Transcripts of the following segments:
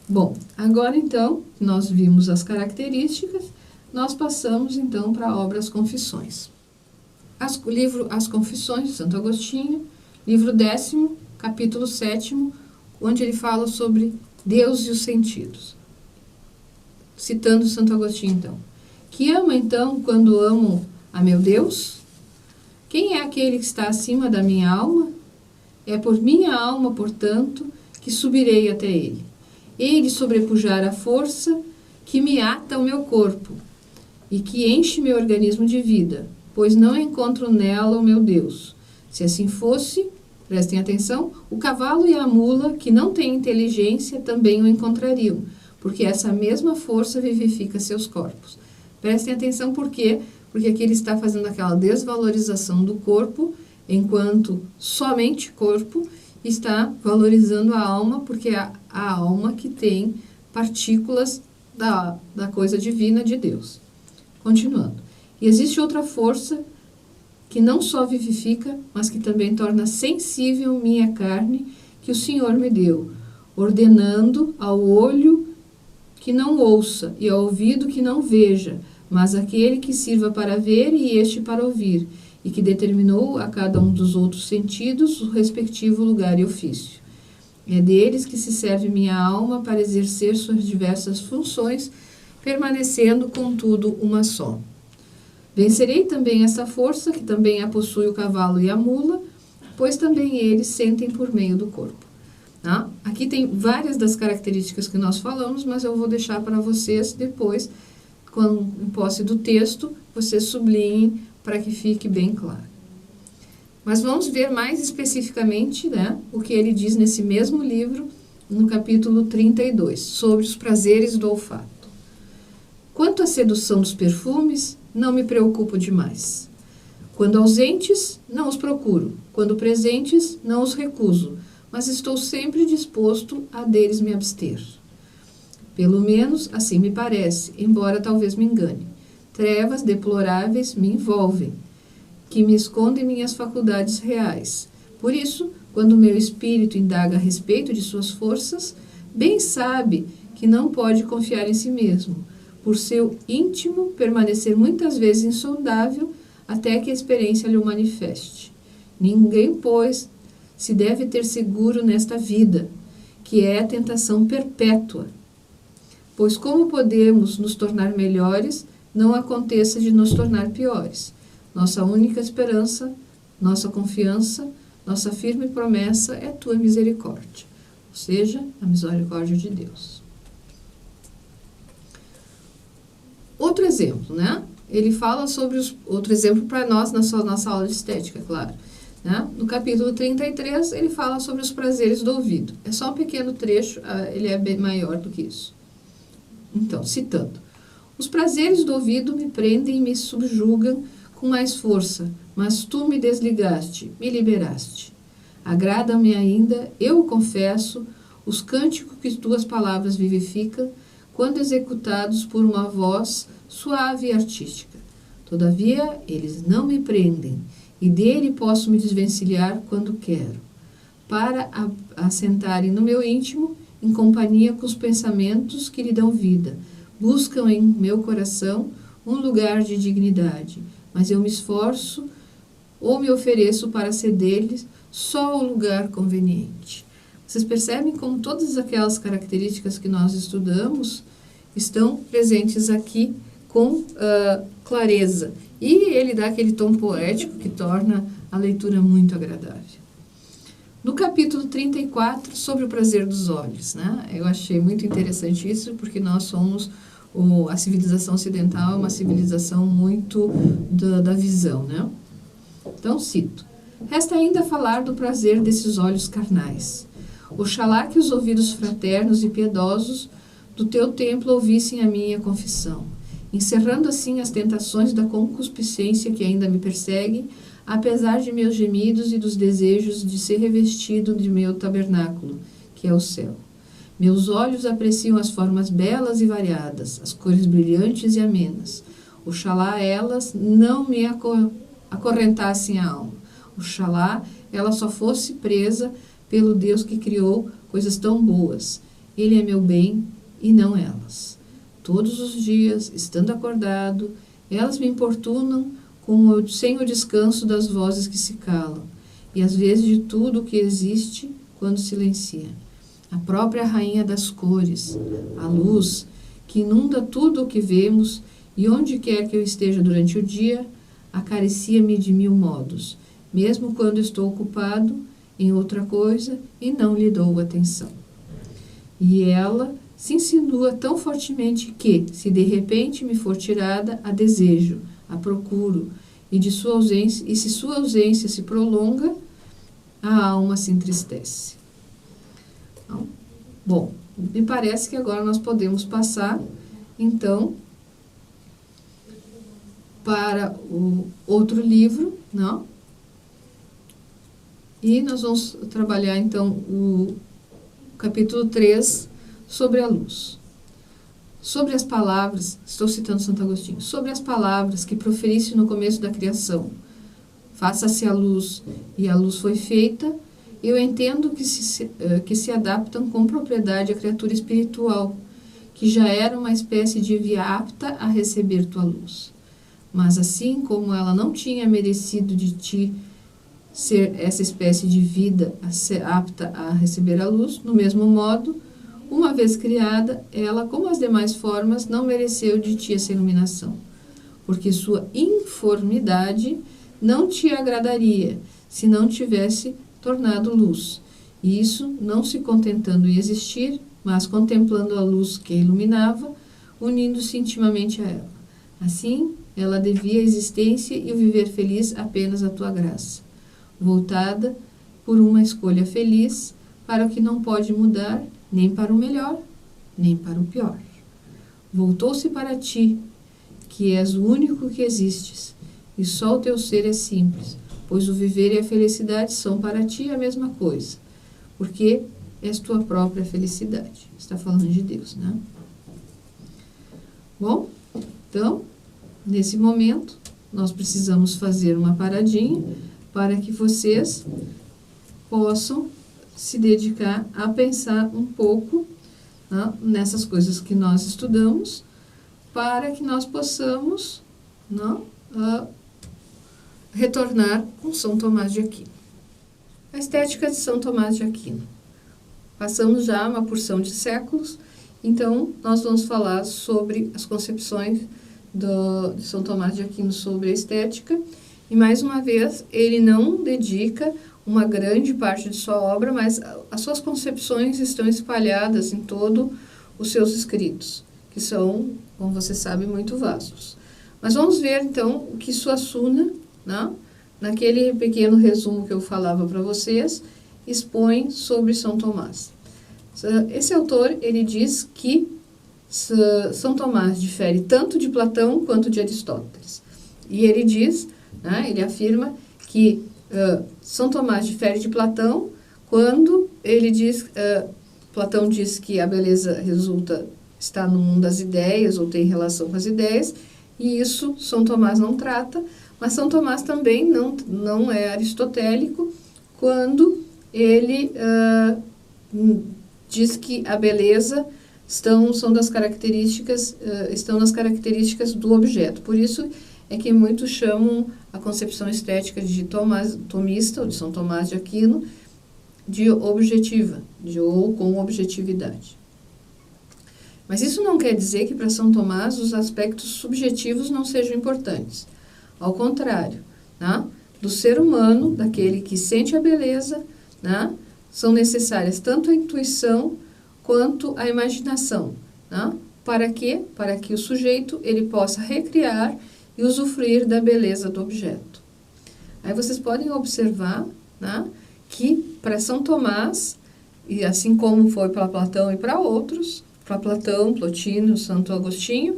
Bom, agora então, nós vimos as características, nós passamos então para a obra As Confissões. As Confissões de Santo Agostinho, livro 10º, capítulo 7º, onde ele fala sobre Deus e os sentidos. Citando Santo Agostinho, então. Que ama, então, quando amo a meu Deus? Quem é aquele que está acima da minha alma? É por minha alma, portanto, que subirei até ele. Hei de sobrepujar a força que me ata ao meu corpo e que enche meu organismo de vida, pois não encontro nela o meu Deus. Se assim fosse, prestem atenção, o cavalo e a mula, que não têm inteligência, também o encontrariam, porque essa mesma força vivifica seus corpos. Prestem atenção por quê? Porque aqui ele está fazendo aquela desvalorização do corpo, enquanto somente corpo, está valorizando a alma, porque é a alma que tem partículas da coisa divina de Deus. Continuando. E existe outra força que não só vivifica, mas que também torna sensível minha carne, que o Senhor me deu, ordenando ao olho que não ouça e ao ouvido que não veja, mas aquele que sirva para ver e este para ouvir, e que determinou a cada um dos outros sentidos o respectivo lugar e ofício. É deles que se serve minha alma para exercer suas diversas funções, permanecendo, contudo, uma só. Vencerei também essa força, que também a possui o cavalo e a mula, pois também eles sentem por meio do corpo. Tá? Aqui tem várias das características que nós falamos, mas eu vou deixar para vocês depois, em posse do texto, vocês sublinhem para que fique bem claro. Mas vamos ver mais especificamente, né, o que ele diz nesse mesmo livro, no capítulo 32, sobre os prazeres do olfato. Quanto à sedução dos perfumes, não me preocupo demais. Quando ausentes, não os procuro. Quando presentes, não os recuso, mas estou sempre disposto a deles me abster. Pelo menos assim me parece, embora talvez me engane. Trevas deploráveis me envolvem, que me escondem minhas faculdades reais. Por isso, quando meu espírito indaga a respeito de suas forças, bem sabe que não pode confiar em si mesmo, por seu íntimo permanecer muitas vezes insondável até que a experiência lhe o manifeste. Ninguém, pois, se deve ter seguro nesta vida, que é a tentação perpétua. Pois como podemos nos tornar melhores, não aconteça de nos tornar piores. Nossa única esperança, nossa confiança, nossa firme promessa é tua misericórdia, ou seja, a misericórdia de Deus. Outro exemplo, né? Ele fala sobre outro exemplo para nós na nossa aula de estética, claro. Né? No capítulo 33, ele fala sobre os prazeres do ouvido. É só um pequeno trecho, ele é bem maior do que isso. Então, citando. Os prazeres do ouvido me prendem e me subjugam com mais força, mas tu me desligaste, me liberaste. Agrada-me ainda, eu o confesso, os cânticos que tuas palavras vivificam, quando executados por uma voz suave e artística. Todavia, eles não me prendem, e dele posso me desvencilhar quando quero, para assentarem no meu íntimo, em companhia com os pensamentos que lhe dão vida, buscam em meu coração um lugar de dignidade, mas eu me esforço ou me ofereço para ceder-lhes só o lugar conveniente. Vocês percebem como todas aquelas características que nós estudamos estão presentes aqui com clareza. E ele dá aquele tom poético que torna a leitura muito agradável. No capítulo 34, sobre o prazer dos olhos, né? Eu achei muito interessante isso, porque nós somos, a civilização ocidental é uma civilização muito da visão, né? Então, cito. Resta ainda falar do prazer desses olhos carnais. Oxalá que os ouvidos fraternos e piedosos do teu templo ouvissem a minha confissão, encerrando assim as tentações da concupiscência que ainda me perseguem, apesar de meus gemidos e dos desejos de ser revestido de meu tabernáculo, que é o céu. Meus olhos apreciam as formas belas e variadas, as cores brilhantes e amenas. Oxalá elas não me acorrentassem a alma. Oxalá ela só fosse presa pelo Deus que criou coisas tão boas, ele é meu bem e não elas. Todos os dias, estando acordado, elas me importunam sem o descanso das vozes que se calam, e às vezes de tudo o que existe quando silencia. A própria rainha das cores, a luz, que inunda tudo o que vemos, e onde quer que eu esteja durante o dia, acaricia-me de 1000 modos, mesmo quando estou ocupado em outra coisa e não lhe dou atenção. E ela se insinua tão fortemente que, se de repente me for tirada, a desejo, a procuro, e se sua ausência se prolonga, a alma se entristece. Então, bom, me parece que agora nós podemos passar, então, para o outro livro, não? E nós vamos trabalhar, então, o capítulo 3, sobre a luz. Sobre as palavras, estou citando Santo Agostinho, sobre as palavras que proferiste no começo da criação, faça-se a luz, e a luz foi feita, eu entendo que se adaptam com propriedade à criatura espiritual, que já era uma espécie de via apta a receber tua luz. Mas assim como ela não tinha merecido de ti ser essa espécie de vida apta a receber a luz, do mesmo modo, uma vez criada, ela, como as demais formas, não mereceu de ti essa iluminação, porque sua informidade não te agradaria se não tivesse tornado luz. E isso não se contentando em existir, mas contemplando a luz que a iluminava, unindo-se intimamente a ela. Assim, ela devia a existência e o viver feliz apenas à tua graça, voltada por uma escolha feliz para o que não pode mudar, nem para o melhor, nem para o pior. Voltou-se para ti, que és o único que existes, e só o teu ser é simples, pois o viver e a felicidade são para ti a mesma coisa, porque és tua própria felicidade. Está falando de Deus, né? Bom, então, nesse momento, nós precisamos fazer uma paradinha para que vocês possam se dedicar a pensar um pouco, né, nessas coisas que nós estudamos, para que nós possamos, né, retornar com São Tomás de Aquino. A estética de São Tomás de Aquino. Passamos já uma porção de séculos, então nós vamos falar sobre as concepções de São Tomás de Aquino sobre a estética, e mais uma vez ele não dedica uma grande parte de sua obra, mas as suas concepções estão espalhadas em todos os seus escritos, que são, como você sabe, muito vastos. Mas vamos ver então o que Suassuna, né, naquele pequeno resumo que eu falava para vocês, expõe sobre São Tomás. Esse autor, ele diz que São Tomás difere tanto de Platão quanto de Aristóteles. E ele diz, né, ele afirma que São Tomás difere de Platão quando ele diz, Platão diz que a beleza está no mundo das ideias ou tem relação com as ideias, e isso São Tomás não trata, mas São Tomás também não é aristotélico quando ele diz que a beleza estão nas características do objeto. Por isso é que muitos chamam a concepção estética de tomista, ou de São Tomás de Aquino, de objetiva, ou com objetividade. Mas isso não quer dizer que para São Tomás os aspectos subjetivos não sejam importantes. Ao contrário, né, do ser humano, daquele que sente a beleza, né, são necessárias tanto a intuição quanto a imaginação, né, para quê? Para que o sujeito ele possa recriar e usufruir da beleza do objeto. Aí vocês podem observar, né, que para São Tomás, e assim como foi para Platão e para outros, para Platão, Plotino, Santo Agostinho,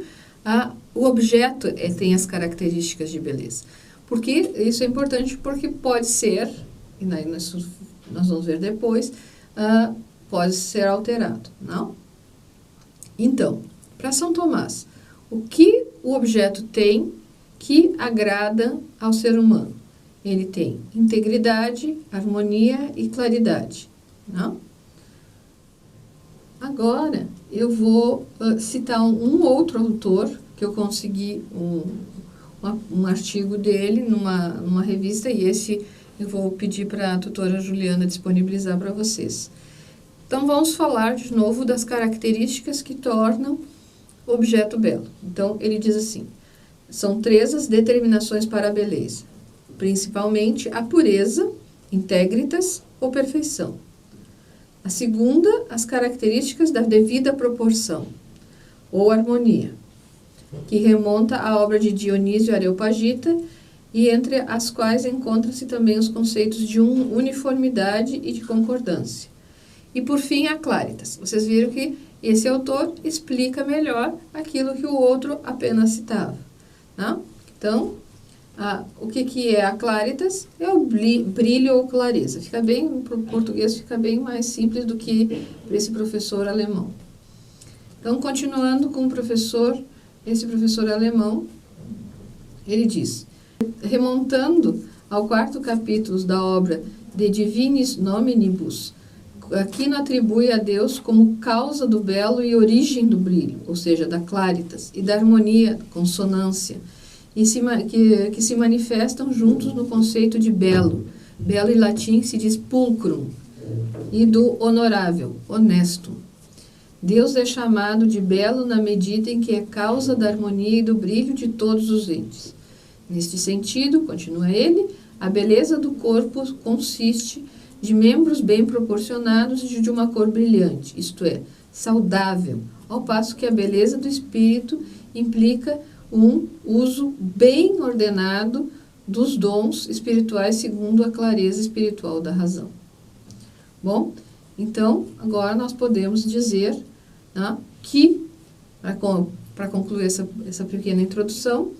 o objeto tem as características de beleza. Porque isso é importante porque pode ser, e nós vamos ver depois, pode ser alterado, não? Então, para São Tomás, o que o objeto tem que agrada ao ser humano? Ele tem integridade, harmonia e claridade, não? Agora, eu vou citar um outro autor, que eu consegui um artigo dele numa revista, e esse eu vou pedir para a tutora Juliana disponibilizar para vocês. Então, vamos falar de novo das características que tornam o objeto belo. Então, ele diz assim, são 3 as determinações para a beleza, principalmente a pureza, integritas ou perfeição. A segunda, as características da devida proporção, ou harmonia, que remonta à obra de Dionísio Areopagita, e entre as quais encontram-se também os conceitos de uniformidade e de concordância. E por fim, a claritas. Vocês viram que esse autor explica melhor aquilo que o outro apenas citava, né? Então, o que é a claritas? É o brilho ou clareza. Fica bem, para o português fica bem mais simples do que para esse professor alemão. Então, continuando com esse professor alemão, ele diz, remontando ao 4º capítulo da obra De Divinis Nominibus, Aquino atribui a Deus como causa do belo e origem do brilho, ou seja, da claritas, e da harmonia, consonância, e que se manifestam juntos no conceito de belo. Belo em latim se diz pulcrum, e do honorável, honesto. Deus é chamado de belo na medida em que é causa da harmonia e do brilho de todos os entes. Neste sentido, continua ele, a beleza do corpo consiste de membros bem proporcionados e de uma cor brilhante, isto é, saudável, ao passo que a beleza do espírito implica um uso bem ordenado dos dons espirituais segundo a clareza espiritual da razão. Bom, então, agora nós podemos dizer, né, que, para concluir essa pequena introdução,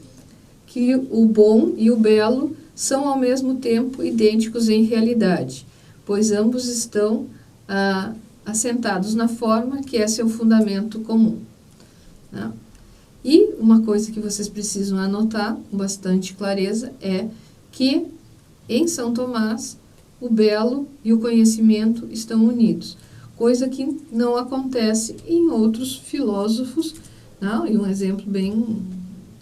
que o bom e o belo são ao mesmo tempo idênticos em realidade, pois ambos estão assentados na forma que é seu fundamento comum, né? E uma coisa que vocês precisam anotar com bastante clareza é que em São Tomás o belo e o conhecimento estão unidos, coisa que não acontece em outros filósofos, né? E um exemplo bem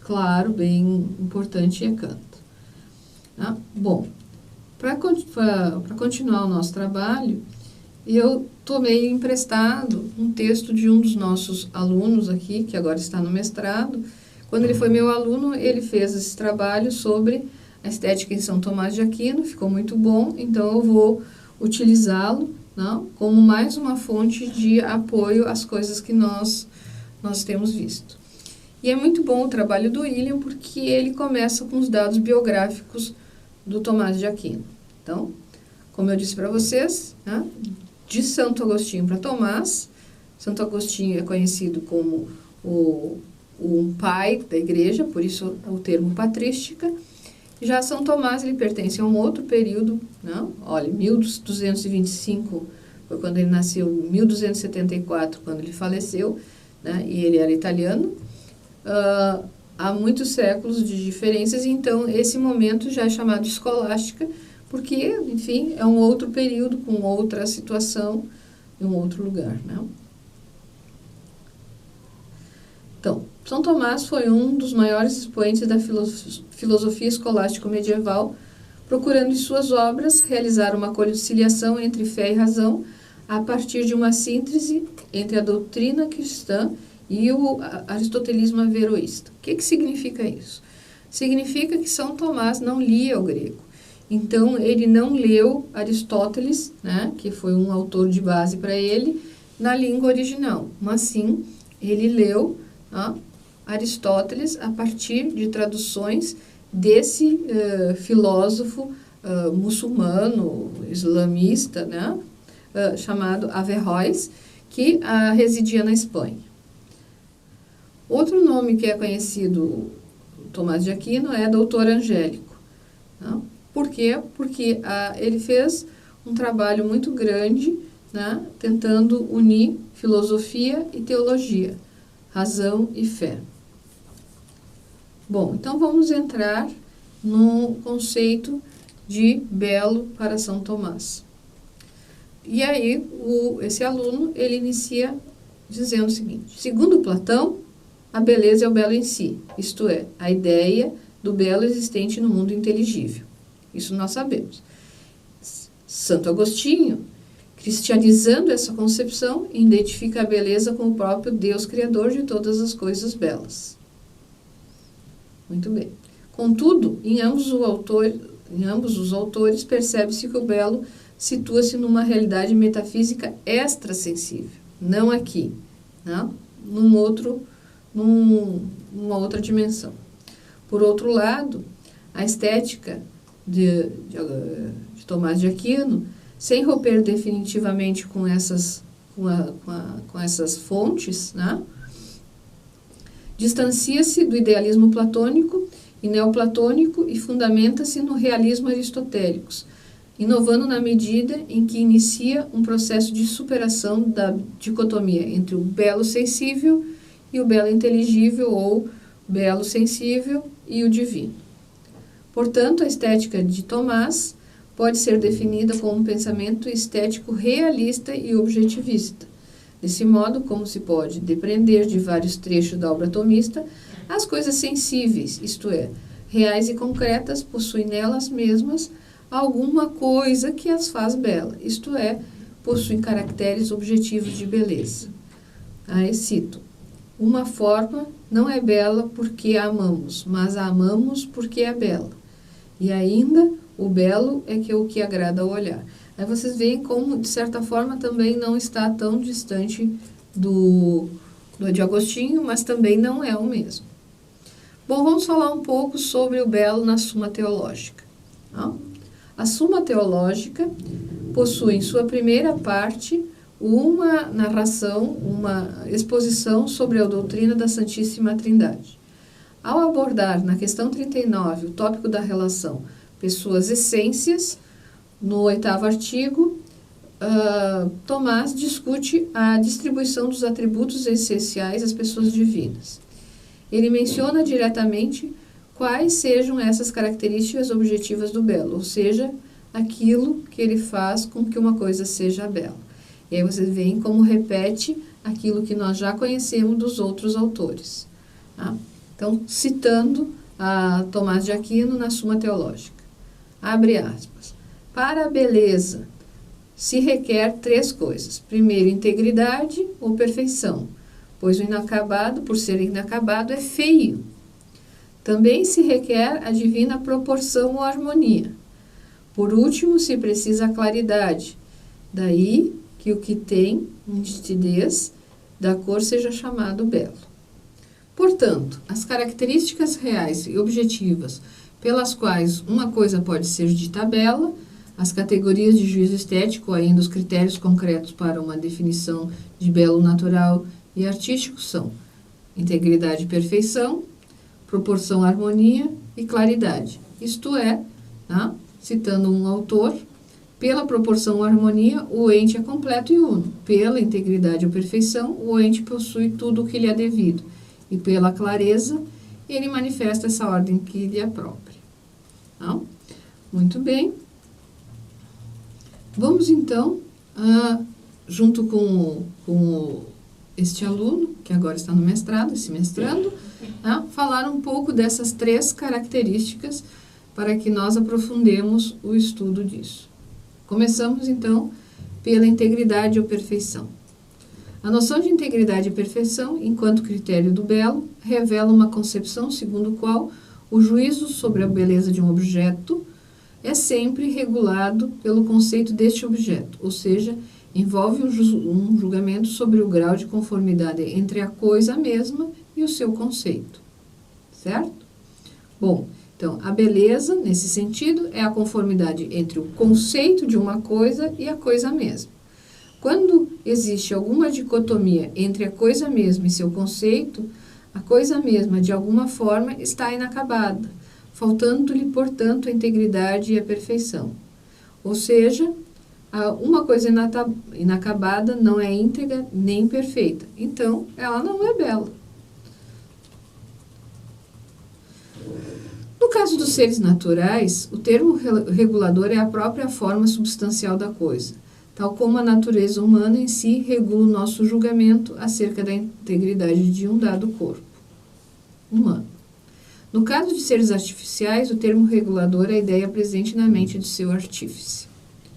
claro, bem importante é Kant. Né? Bom, para continuar o nosso trabalho, eu tomei emprestado um texto de um dos nossos alunos aqui, que agora está no mestrado. Quando ele foi meu aluno, ele fez esse trabalho sobre a estética em São Tomás de Aquino, ficou muito bom, então eu vou utilizá-lo, né, como mais uma fonte de apoio às coisas que nós temos visto. E é muito bom o trabalho do William, porque ele começa com os dados biográficos do Tomás de Aquino. Então, como eu disse para vocês, né, de Santo Agostinho para Tomás, Santo Agostinho é conhecido como o pai da igreja, por isso o termo patrística. Já São Tomás, ele pertence a um outro período, né? Olha, 1225 foi quando ele nasceu, 1274 quando ele faleceu, né? E ele era italiano. Há muitos séculos de diferenças, então esse momento já é chamado escolástica, porque, enfim, é um outro período com outra situação em um outro lugar, né? Então, São Tomás foi um dos maiores expoentes da filosofia escolástica medieval, procurando em suas obras realizar uma conciliação entre fé e razão a partir de uma síntese entre a doutrina cristã e o aristotelismo averroísta. O que significa isso? Significa que São Tomás não lia o grego. Então, ele não leu Aristóteles, né, que foi um autor de base para ele, na língua original, mas sim, ele leu Aristóteles a partir de traduções desse filósofo muçulmano, islamista, né, chamado Averroes, que residia na Espanha. Outro nome que é conhecido, Tomás de Aquino, é doutor Angélico. Né? Por quê? Porque ele fez um trabalho muito grande, né, tentando unir filosofia e teologia, razão e fé. Bom, então vamos entrar no conceito de belo para São Tomás. E aí, esse aluno, ele inicia dizendo o seguinte: segundo Platão, a beleza é o belo em si, isto é, a ideia do belo existente no mundo inteligível. Isso nós sabemos. Santo Agostinho, cristianizando essa concepção, identifica a beleza com o próprio Deus criador de todas as coisas belas. Muito bem. Contudo, em ambos os autores percebe-se que o belo situa-se numa realidade metafísica extrasensível, não aqui, não? Numa outra dimensão. Por outro lado, a estética de Tomás de Aquino, sem romper definitivamente com essas fontes, né? Distancia-se do idealismo platônico e neoplatônico e fundamenta-se no realismo aristotélico, inovando na medida em que inicia um processo de superação da dicotomia entre o belo sensível e o belo inteligível, ou belo sensível e o divino. Portanto, a estética de Tomás pode ser definida como um pensamento estético realista e objetivista. Desse modo, como se pode depreender de vários trechos da obra tomista, as coisas sensíveis, isto é, reais e concretas, possuem nelas mesmas alguma coisa que as faz bela, isto é, possuem caracteres objetivos de beleza. Aí cito: uma forma não é bela porque a amamos, mas a amamos porque é bela. E ainda, o belo é que é o que agrada ao olhar. Aí vocês veem como, de certa forma, também não está tão distante do de Agostinho, mas também não é o mesmo. Bom, vamos falar um pouco sobre o belo na Suma Teológica. A Suma Teológica possui em sua primeira parte uma narração, uma exposição sobre a doutrina da Santíssima Trindade. Ao abordar na questão 39 o tópico da relação pessoas-essências, no 8º artigo, Tomás discute a distribuição dos atributos essenciais às pessoas divinas. Ele menciona diretamente quais sejam essas características objetivas do belo, ou seja, aquilo que ele faz com que uma coisa seja bela. E aí vocês veem como repete aquilo que nós já conhecemos dos outros autores. Tá? Então, citando a Tomás de Aquino na Suma Teológica. Abre aspas. Para a beleza se requer 3 coisas. Primeiro, integridade ou perfeição, pois o inacabado, por ser inacabado, é feio. Também se requer a divina proporção ou harmonia. Por último, se precisa a claridade. Daí que o que tem nitidez da cor seja chamado belo. Portanto, as características reais e objetivas pelas quais uma coisa pode ser dita bela, as categorias de juízo estético, ainda os critérios concretos para uma definição de belo natural e artístico são integridade e perfeição, proporção, harmonia e claridade. Isto é, tá? Citando um autor, pela proporção ou harmonia, o ente é completo e uno. Pela integridade ou perfeição, o ente possui tudo o que lhe é devido. E pela clareza, ele manifesta essa ordem que lhe é própria. Tá? Muito bem. Vamos, então, junto com este aluno, que agora está no mestrado, esse mestrando, falar um pouco dessas 3 características para que nós aprofundemos o estudo disso. Começamos, então, pela integridade ou perfeição. A noção de integridade e perfeição, enquanto critério do belo, revela uma concepção segundo a qual o juízo sobre a beleza de um objeto é sempre regulado pelo conceito deste objeto, ou seja, envolve um julgamento sobre o grau de conformidade entre a coisa mesma e o seu conceito. Certo? Bom, então, a beleza, nesse sentido, é a conformidade entre o conceito de uma coisa e a coisa mesma. Quando existe alguma dicotomia entre a coisa mesma e seu conceito, a coisa mesma, de alguma forma, está inacabada, faltando-lhe, portanto, a integridade e a perfeição. Ou seja, uma coisa inacabada não é íntegra nem perfeita, então ela não é bela. No caso dos seres naturais, o termo regulador é a própria forma substancial da coisa. tal como a natureza humana em si regula o nosso julgamento acerca da integridade de um dado corpo humano. No caso de seres artificiais, o termo regulador é a ideia presente na mente de seu artífice.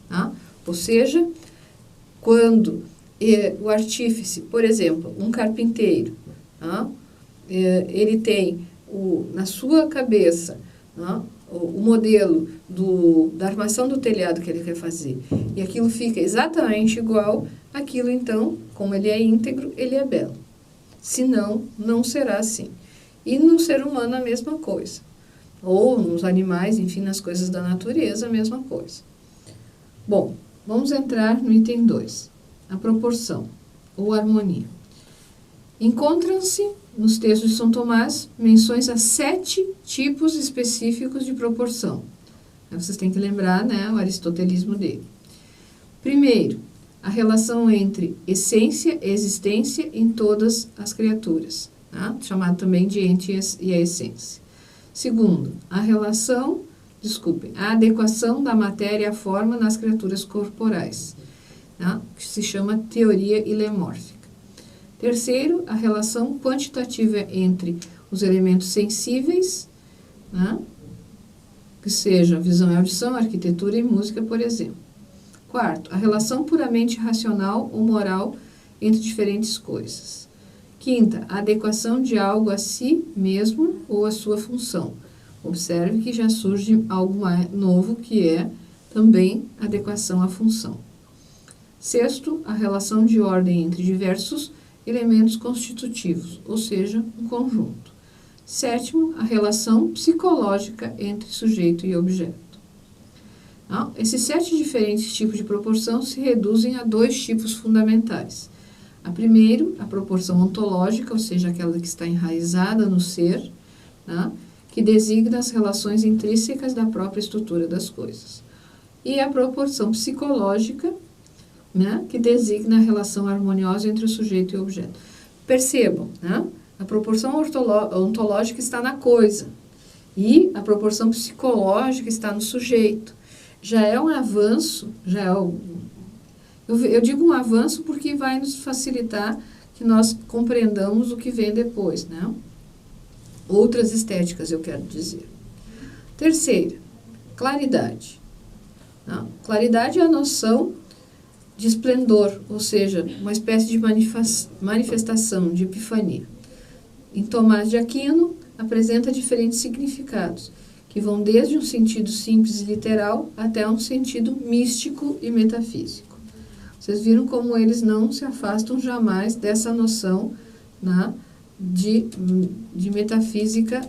Tá? Ou seja, quando o artífice, por exemplo, um carpinteiro, tá? Ele tem na sua cabeça, tá? O modelo da armação do telhado que ele quer fazer, e aquilo fica exatamente igual, aquilo então, como ele é íntegro, ele é belo. Senão, não será assim. E no ser humano a mesma coisa. Ou nos animais, enfim, nas coisas da natureza, a mesma coisa. Bom, vamos entrar no item 2, a proporção ou harmonia. Encontram-se nos textos de São Tomás menções a 7 tipos específicos de proporção. Vocês têm que lembrar, né, o aristotelismo dele. Primeiro, a relação entre essência e existência em todas as criaturas, tá? Chamado também de ente e a essência. Segundo, a adequação da matéria à forma nas criaturas corporais, tá? Que se chama teoria ilemórfica. Terceiro, a relação quantitativa entre os elementos sensíveis, né? Que seja visão e audição, arquitetura e música, por exemplo. Quarto, a relação puramente racional ou moral entre diferentes coisas. Quinta, a adequação de algo a si mesmo ou a sua função. Observe que já surge algo novo, que é também adequação à função. Sexto, a relação de ordem entre diversos elementos constitutivos, ou seja, um conjunto. Sétimo, a relação psicológica entre sujeito e objeto. Esses 7 diferentes tipos de proporção se reduzem a 2 tipos fundamentais. Primeiro, a proporção ontológica, ou seja, aquela que está enraizada no ser, tá? Que designa as relações intrínsecas da própria estrutura das coisas. E a proporção psicológica, né? Que designa a relação harmoniosa entre o sujeito e o objeto. Percebam, né? A proporção ontológica está na coisa e a proporção psicológica está no sujeito. Já é um avanço, eu digo um avanço porque vai nos facilitar que nós compreendamos o que vem depois, né? Outras estéticas, eu quero dizer. Terceira, claridade. Claridade é a noção de esplendor, ou seja, uma espécie de manifestação, de epifania. Em Tomás de Aquino, apresenta diferentes significados, que vão desde um sentido simples e literal até um sentido místico e metafísico. Vocês viram como eles não se afastam jamais dessa noção, né, de metafísica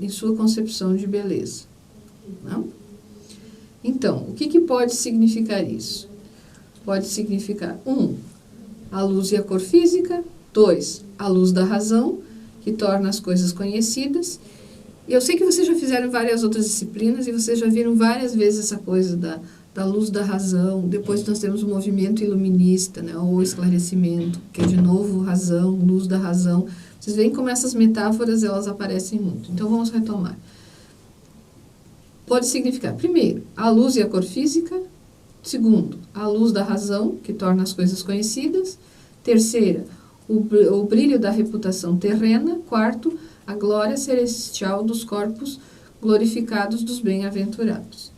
em sua concepção de beleza. Não? Então, o que pode significar isso? Pode significar, 1, a luz e a cor física. 2, a luz da razão, que torna as coisas conhecidas. Eu sei que vocês já fizeram várias outras disciplinas e vocês já viram várias vezes essa coisa da luz da razão. Depois nós temos o movimento iluminista, né, ou esclarecimento, que é de novo razão, luz da razão. Vocês veem como essas metáforas elas aparecem muito. Então vamos retomar. Pode significar, primeiro, a luz e a cor física. Segundo, a luz da razão, que torna as coisas conhecidas. Terceira, o brilho da reputação terrena. Quarto, a glória celestial dos corpos glorificados dos bem-aventurados.